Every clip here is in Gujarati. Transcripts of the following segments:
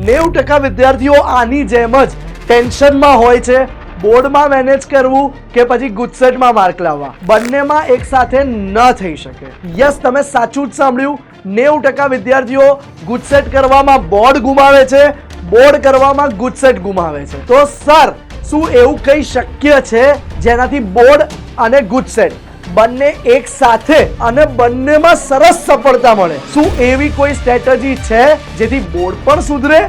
90% વિદ્યાર્થીઓ આની જેમ જ ટેન્શનમાં હોય છે, બોર્ડમાં મેનેજ કરવું કે પછી ગુજસેટમાં માર્ક લાવવા, બંનેમાં એક સાથે ન થઈ શકે. યસ, તમે સાચું જ સાંભળ્યું. 90% વિદ્યાર્થીઓ ગુજસેટ કરવામાં બોર્ડ ગુમાવે છે, બોર્ડ કરવામાં ગુજસેટ ગુમાવે છે. તો સર, શું એવું કંઈ શક્ય છે જેનાથી બોર્ડ અને ગુજસેટ બંને એક સાથે અને બંનેમાં સરસ સફળતા મળે? શું એવી કોઈ સ્ટ્રેટેજી છે જેથી બોર્ડ પણ સુધરે,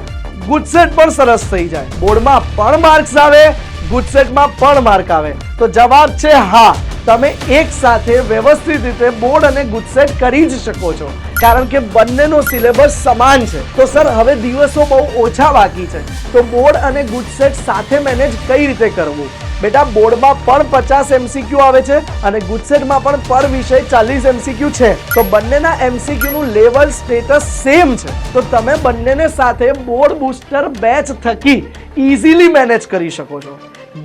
ગુજસેટ પણ સરસ થઈ જાય, બોર્ડમાં પણ માર્ક્સ આવે, ગુજસેટમાં પણ માર્ક આવે? તો જવાબ છે હા. તમે એક સાથે વ્યવસ્થિત રીતે બોર્ડ અને ગુજસેટ કરી જ શકો છો, કારણ કે બંનેનો સિલેબસ સમાન છે. તો સર, હવે દિવસો બહુ ઓછા બાકી છે, તો બોર્ડ અને ગુજસેટ સાથે મેનેજ કઈ રીતે કરવું? બેટા, બોર્ડમાં પણ 50 MCQ આવે છે અને ગુજસેટમાં પણ પર વિષય 40 MCQ છે. તો બંનેના MCQ નું લેવલ સ્ટેટસ સેમ છે. તો તમે બંનેને સાથે બોર્ડ બૂસ્ટર બેચ થકી ઇઝીલી મેનેજ કરી શકો છો.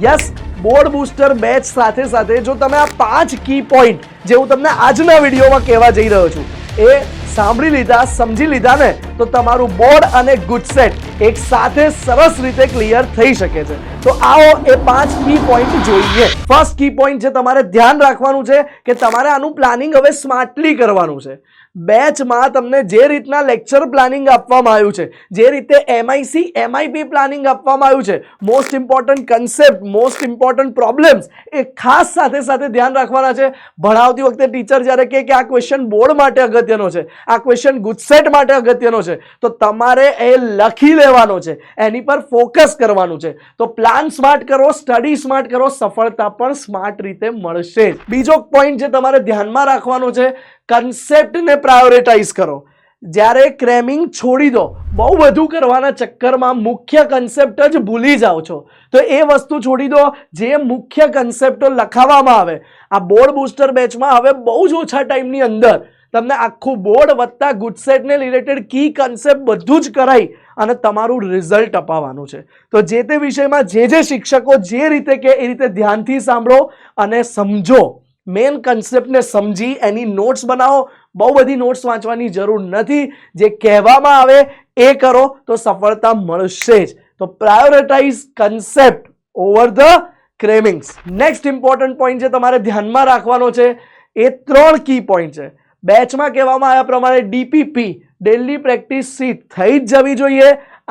યસ, બોર્ડ બૂસ્ટર બેચ સાથે સાથે જો તમે આ 5 કી પોઈન્ટ જે હું તમને આજના વિડીયોમાં કહેવા જઈ રહ્યો છું એ સાંભળી લીધા, સમજી લીધા ને, તો તમારું બોર્ડ અને ગુજસેટ એક સાથે સરસ રીતે ક્લિયર થઈ શકે છે. તો આવો એ 5 કી પોઈન્ટ જોઈએ. ફર્સ્ટ કી પોઈન્ટ જે તમારે ધ્યાન રાખવાનું છે કે તમારે આનું પ્લાનિંગ હવે સ્માર્ટલી કરવાનું છે. બેચમાં તમને જે રીતના લેક્ચર પ્લાનિંગ આપવામાં આવ્યું છે, જે રીતે MIC MIP પ્લાનિંગ આપવામાં આવ્યું છે, most important concept, most important problems એ ખાસ સાથે સાથે ધ્યાન રાખવાના છે. ભણાવતી વખતે ટીચર જ્યારે કહે કે આ ક્વેશ્ચન બોર્ડ માટે અગત્યનો છે, આ ક્વેશ્ચન ગુજસેટ માટે અગત્યનો છે, તો તમારે એ લખી લેવાનો છે, એની પર ફોકસ કરવાનું છે. તો પ્લાન સ્માર્ટ કરો, સ્ટડી સ્માર્ટ કરો, સફળતા પણ સ્માર્ટ રીતે મળશે. બીજો પોઈન્ટ જે તમારે ધ્યાનમાં રાખવાનો છે, કન્સેપ્ટને પ્રાયોરિટાઇઝ કરો. જ્યારે ક્રેમિંગ છોડી દો, બહુ બધું કરવાના ચક્કરમાં મુખ્ય કન્સેપ્ટ જ ભૂલી જાઓ છો, તો એ વસ્તુ છોડી દો. જે મુખ્ય કન્સેપ્ટો લખાવવામાં આવે આ બોર્ડ બૂસ્ટર બેચમાં, હવે બહુ જ ઓછા ટાઈમની અંદર તમને આખું બોર્ડ વત્તા ગુજસેટને રિલેટેડ કી કન્સેપ્ટ બધું જ કરાઈ અને તમારું રિઝલ્ટ અપાવવાનું છે. તો જે તે વિષયમાં જે શિક્ષકો જે રીતે કે એ રીતે ધ્યાનથી સાંભળો અને સમજો. મેઇન કન્સેપ્ટને સમજી એની નોટ્સ બનાવો. બહુ બધી નોટ્સ વાંચવાની જરૂર નથી, જે કહેવામાં આવે એ કરો તો સફળતા મળશે જ. તો prioritize concept over the crammings. Next important point જે તમારે ધ્યાનમાં રાખવાનો છે એ 3 કી પોઈન્ટ છે. બેચમાં કહેવામાં આવ્યા પ્રમાણે DPP ડેલી પ્રેક્ટિસ શીટ થઈ જ જવી જોઈએ,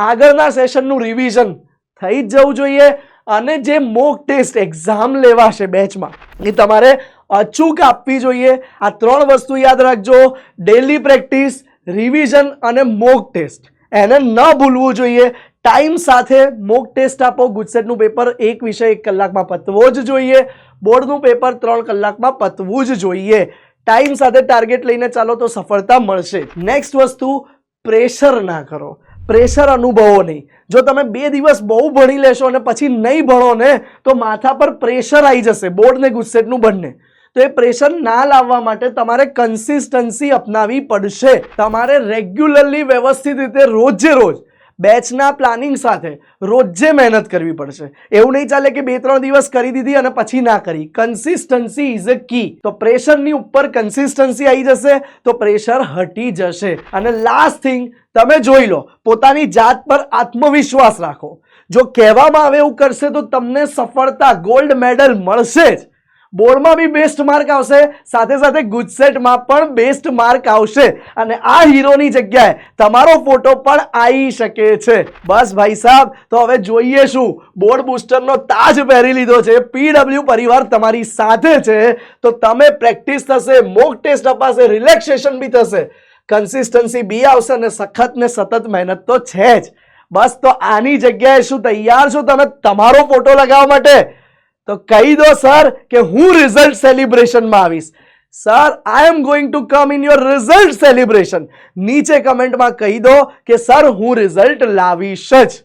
આગળના સેશનનું રિવિઝન થઈ જ જવું જોઈએ, અને જે મોક ટેસ્ટ એક્ઝામ લેવાશે બેચમાં એ તમારે અચૂક આપવી જોઈએ. આ 3 વસ્તુ યાદ રાખજો: ડેલી પ્રેક્ટિસ, રિવિઝન અને મોક ટેસ્ટ. એને ન ભૂલવું જોઈએ. ટાઈમ સાથે મોક ટેસ્ટ આપો. ગુજસેટનું પેપર એક વિષય 1 કલાકમાં પતવો જ જોઈએ, બોર્ડનું પેપર 3 કલાકમાં પતવું જ જોઈએ. ટાઈમ સાથે ટાર્ગેટ લઈને ચાલો તો સફળતા મળશે. નેક્સ્ટ વસ્તુ, પ્રેશર ના કરો. પ્રેશર અનુભવો નહીં. જો તમે 2 દિવસ બહુ ભણી લેશો અને પછી નહીં ભણો ને, તો માથા પર પ્રેશર આવી જશે, બોર્ડ ને ગુજસેટનું બંને. તો એ પ્રેશર ના લાવવા માટે તમારે કન્સિસ્ટન્સી અપનાવવી પડશે. તમારે રેગ્યુલરલી વ્યવસ્થિત રીતે રોજે રોજ બેચના પ્લાનિંગ સાથે રોજે મહેનત કરવી પડશે. એવું નહીં ચાલે કે 2-3 દિવસ કરી દીધી અને પછી ના કરી. કન્સિસ્ટન્સી ઇઝ અ કી. તો પ્રેશરની ઉપર કન્સિસ્ટન્સી આવી જશે તો પ્રેશર હટી જશે. અને લાસ્ટ થિંગ, તમે જોઈ લો, પોતાની જાત પર આત્મવિશ્વાસ રાખો. જો કહેવામાં આવે એવું કરશે તો તમને સફળતા, ગોલ્ડ મેડલ મળશે જ. બોર્ડમાં બી બેસ્ટ માર્ક આવશે, સાથે સાથે ગુજસેટમાં પણ બેસ્ટ માર્ક આવશે, અને આ હીરોની જગ્યાએ તમારો ફોટો પણ આવી શકે છે. બસ ભાઈ સાહેબ, તો હવે જોઈએ શું? બોર્ડ બૂસ્ટરનો તાજ પહેરી લીધો છે, PW પરિવાર તમારી સાથે છે. તો તમે પ્રેક્ટિસ થશે, મોક ટેસ્ટ અપાશે, રિલેક્સેશન બી થશે, કન્સિસ્ટન્સી બી આવશે, અને સખત ને સતત મહેનત તો છે જ. બસ, તો આની જગ્યાએ શું તૈયાર છો તમે તમારો ફોટો લગાવવા માટે? તો કહી દો સર કે હું રિઝલ્ટ સેલિબ્રેશનમાં આવીશ. Sir, I am going to come in your result celebration. નીચે કમેન્ટમાં કહી દો કે સર, હું રિઝલ્ટ લાવીશ જ.